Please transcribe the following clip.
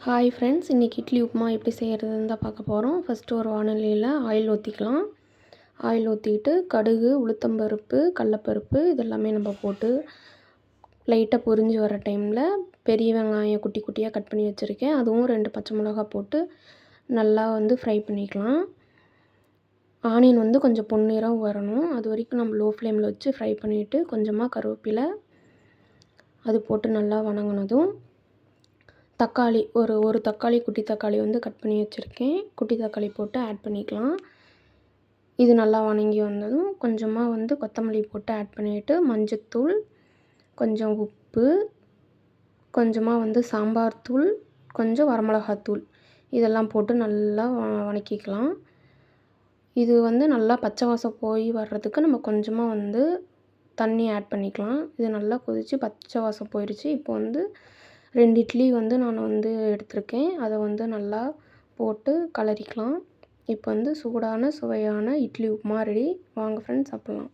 Hi friends, இன்றைக்கி இட்லி உப்புமா எப்படி செய்கிறதுன்னு தான் பார்க்க போகிறோம். ஃபஸ்ட்டு ஒரு வானலியில் ஆயில் ஊற்றிக்கலாம். ஆயில் ஊற்றிக்கிட்டு கடுகு, உளுத்தம்பருப்பு, கடலப்பருப்பு இதெல்லாமே நம்ம போட்டு லைட்டாக பொரிஞ்சு வர டைமில் பெரிய வெங்காயம் குட்டி குட்டியாக கட் பண்ணி வச்சுருக்கேன். அதுவும் 2 பச்சை மிளகா போட்டு நல்லா ஃப்ரை பண்ணிக்கலாம். ஆனியன் கொஞ்சம் பொன்னிறம் வரணும். அது வரைக்கும் நம்ம லோ ஃப்ளேமில் வச்சு ஃப்ரை பண்ணிவிட்டு கொஞ்சமாக கருவேப்பிலை அது போட்டு நல்லா வணங்கினதும் தக்காளி ஒரு தக்காளி, குட்டி தக்காளி கட் பண்ணி வச்சுருக்கேன். குட்டி தக்காளி போட்டு ஆட் பண்ணிக்கலாம். இது நல்லா வணங்கி வந்ததும் கொஞ்சமாக கொத்தமல்லி போட்டு ஆட் பண்ணிவிட்டு மஞ்சத்தூள், கொஞ்சம் உப்பு, கொஞ்சமாக சாம்பார் தூள், கொஞ்சம் வரமிளகாத்தூள் இதெல்லாம் போட்டு நல்லா வணக்கிக்கலாம். இது நல்லா பச்சை வாசம் போய் வர்றதுக்கு நம்ம கொஞ்சமாக தண்ணி ஆட் பண்ணிக்கலாம். இது நல்லா கொதித்து பச்சை வாசம் போயிடுச்சு. இப்போ 2 இட்லி நான் எடுத்திருக்கேன். அதை நல்லா போட்டு கலரிக்கலாம். இப்போ சூடான சுவையான இட்லி உப்புமா ரெடி. வாங்க ஃப்ரெண்ட்ஸ் சாப்பிட்லாம்.